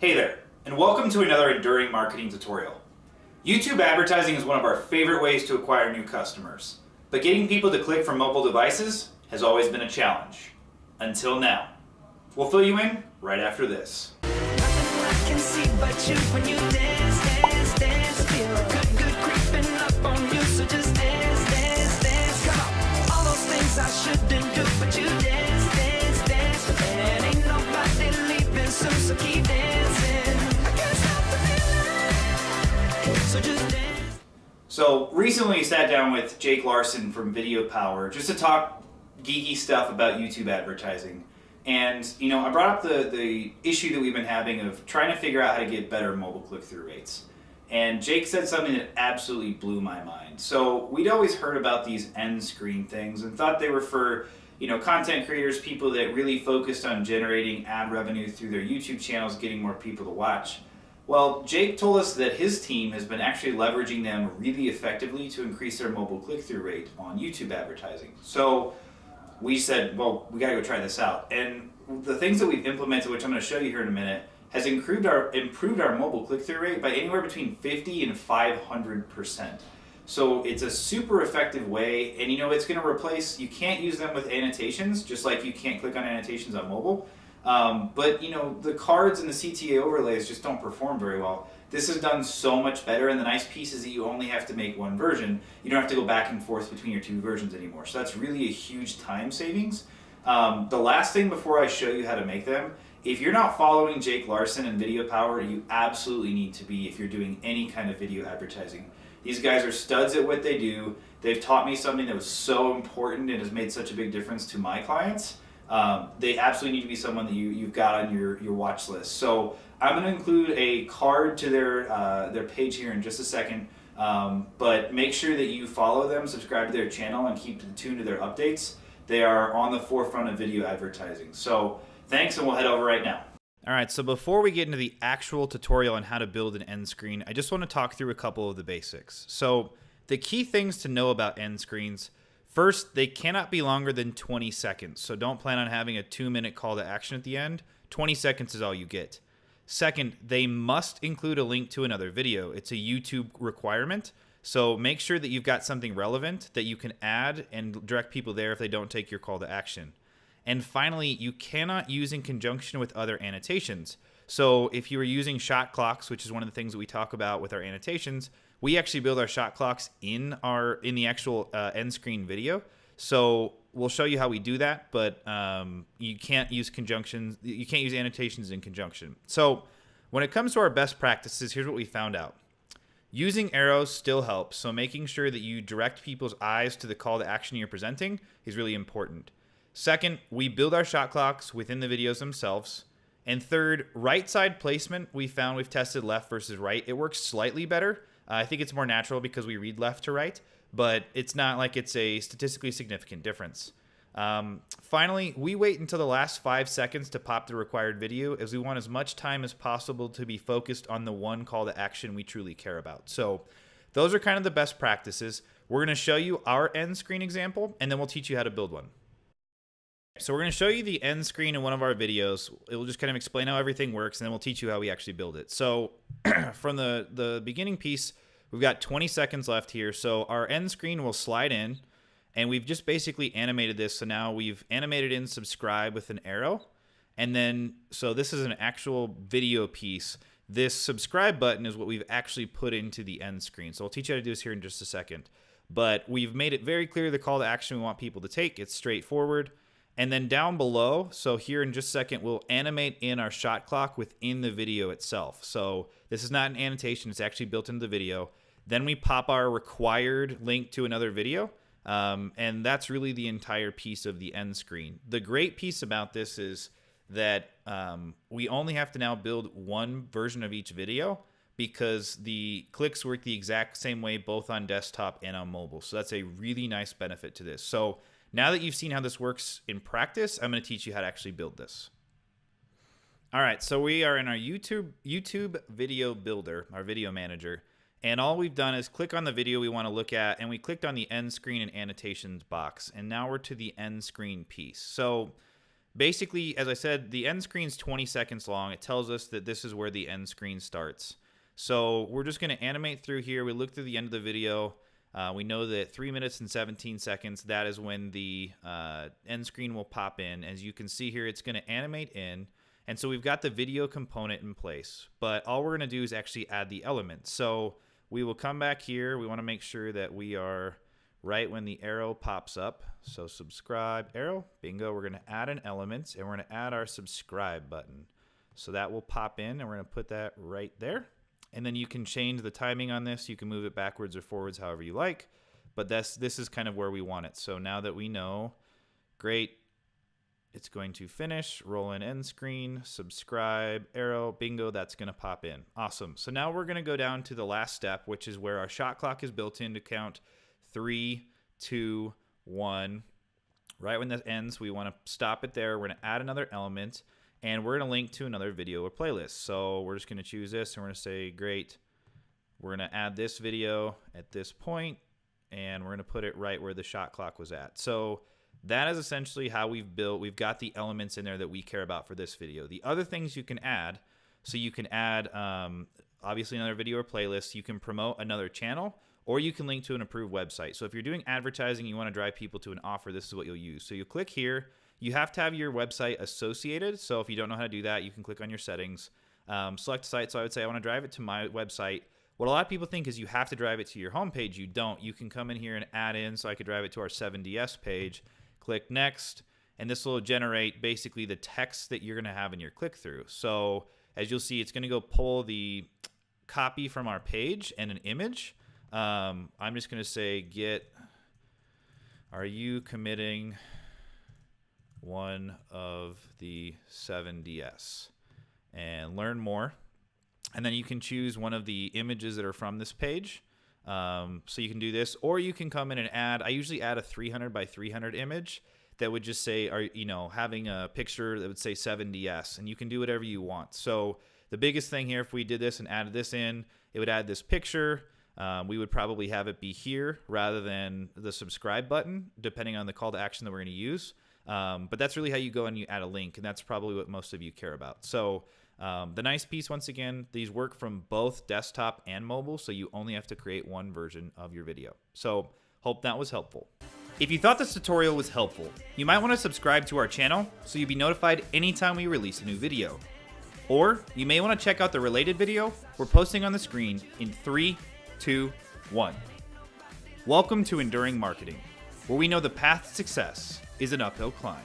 Hey there, and welcome to another enduring marketing tutorial. YouTube advertising is one of our favorite ways to acquire new customers, but getting people to click from mobile devices has always been a challenge. Until now. We'll fill you in right after this. Nothing I can see but you when you dance, dance, dance. Feel good creeping up on you, so just dance, dance, dance. Come on, all those things I shouldn't do, but you dance, dance, dance. And ain't nobody leaving soon, so keep dancing. I can't stop the feeling, so just dance. So recently I sat down with Jake Larsen from Video Power just to talk geeky stuff about YouTube advertising. And, I brought up the issue that we've been having of trying to figure out how to get better mobile click-through rates. And Jake said something that absolutely blew my mind. So we'd always heard about these end screen things and thought they were for, content creators, people that really focused on generating ad revenue through their YouTube channels, getting more people to watch. Well, Jake told us that his team has been actually leveraging them really effectively to increase their mobile click-through rate on YouTube advertising. So we said, well, we gotta go try this out. And the things that we've implemented, which I'm gonna show you here in a minute, has improved our mobile click-through rate by anywhere between 50 and 500%. So it's a super effective way, and it's gonna replace, you can't use them with annotations, just like you can't click on annotations on mobile. But the cards and the CTA overlays just don't perform very well. This is done so much better, and the nice piece is that you only have to make one version. You don't have to go back and forth between your two versions anymore. So that's really a huge time savings. The last thing before I show you how to make them, if you're not following Jake Larsen and Video Power, you absolutely need to be if you're doing any kind of video advertising. These guys are studs at what they do. They've taught me something that was so important and has made such a big difference to my clients. They absolutely need to be someone that you've got on your watch list. So I'm going to include a card to their page here in just a second, but make sure that you follow them, subscribe to their channel, and keep tuned to their updates. They are on the forefront of video advertising. So thanks, and we'll head over right now. All right, so before we get into the actual tutorial on how to build an end screen, I just want to talk through a couple of the basics. So the key things to know about end screens: first, they cannot be longer than 20 seconds, so don't plan on having a 2-minute call to action at the end. 20 seconds is all you get. Second, they must include a link to another video. It's a YouTube requirement, so make sure that you've got something relevant that you can add and direct people there if they don't take your call to action. And finally, you cannot use in conjunction with other annotations. So if you were using shot clocks, which is one of the things that we talk about with our annotations, we actually build our shot clocks in the actual end screen video. So we'll show you how we do that, but you can't use conjunctions. You can't use annotations in conjunction. So when it comes to our best practices, here's what we found out. Using arrows still helps. So making sure that you direct people's eyes to the call to action you're presenting is really important. Second, we build our shot clocks within the videos themselves. And third, right side placement, we've tested left versus right. It works slightly better. I think it's more natural because we read left to right, but it's not like it's a statistically significant difference. Finally, we wait until the last 5 seconds to pop the required video, as we want as much time as possible to be focused on the one call to action we truly care about. So those are kind of the best practices. We're going to show you our end screen example, and then we'll teach you how to build one. So we're going to show you the end screen in one of our videos. It will just kind of explain how everything works, and then we'll teach you how we actually build it. So from the beginning piece, we've got 20 seconds left here. So our end screen will slide in, and we've just basically animated this. So now we've animated in subscribe with an arrow. And then, so this is an actual video piece. This subscribe button is what we've actually put into the end screen. So I'll teach you how to do this here in just a second. But we've made it very clear the call to action we want people to take. It's straightforward. And then down below, so here in just a second, we'll animate in our shot clock within the video itself. So this is not an annotation, it's actually built into the video. Then we pop our required link to another video, and that's really the entire piece of the end screen. The great piece about this is that we only have to now build one version of each video, because the clicks work the exact same way both on desktop and on mobile. So that's a really nice benefit to this. So now that you've seen how this works in practice, I'm going to teach you how to actually build this. All right, so we are in our YouTube video builder, our video manager, and all we've done is click on the video we want to look at, and we clicked on the end screen and annotations box, and now we're to the end screen piece. So basically, as I said, the end screen's 20 seconds long. It tells us that this is where the end screen starts. So we're just going to animate through here. We look through the end of the video. We know that 3 minutes and 17 seconds, that is when the end screen will pop in. As you can see here, it's going to animate in. And so we've got the video component in place. But all we're going to do is actually add the elements. So we will come back here. We want to make sure that we are right when the arrow pops up. So subscribe, arrow, bingo. We're going to add an element, and we're going to add our subscribe button. So that will pop in, and we're going to put that right there. And then you can change the timing on this. You can move it backwards or forwards, however you like. But this is kind of where we want it. So now that we know, great, it's going to finish, roll in end screen, subscribe, arrow, bingo, that's going to pop in. Awesome. So now we're going to go down to the last step, which is where our shot clock is built in to count 3, 2, 1. Right when that ends, we want to stop it there. We're going to add another element. And we're going to link to another video or playlist. So we're just going to choose this, and we're going to say, great, we're going to add this video at this point, and we're going to put it right where the shot clock was at. So that is essentially how we've got the elements in there that we care about for this video. The other things you can add, so you can add obviously another video or playlist, you can promote another channel, or you can link to an approved website. So if you're doing advertising, you want to drive people to an offer, this is what you'll use. So you click here. You have to have your website associated. So if you don't know how to do that, you can click on your settings, select a site. So I would say I want to drive it to my website. What a lot of people think is you have to drive it to your homepage. You don't. You can come in here and add in. So I could drive it to our 7DS page, click next, and this will generate basically the text that you're going to have in your click-through. So as you'll see, it's going to go pull the copy from our page and an image. I'm just going to say, are you committing one of the 7DS, and learn more. And then you can choose one of the images that are from this page. So you can do this, or you can come in and add, I usually add a 300 by 300 image that would just say, having a picture that would say 7DS, and you can do whatever you want. So the biggest thing here, if we did this and added this in, it would add this picture. We would probably have it be here rather than the subscribe button, depending on the call to action that we're going to use. But that's really how you go and you add a link, and that's probably what most of you care about. So the nice piece, once again, these work from both desktop and mobile, so you only have to create one version of your video. So hope that was helpful. If you thought this tutorial was helpful, you might want to subscribe to our channel so you'll be notified anytime we release a new video. Or you may want to check out the related video we're posting on the screen in 3, 2, 1. Welcome to Enduring Marketing, where we know the path to success is an uphill climb.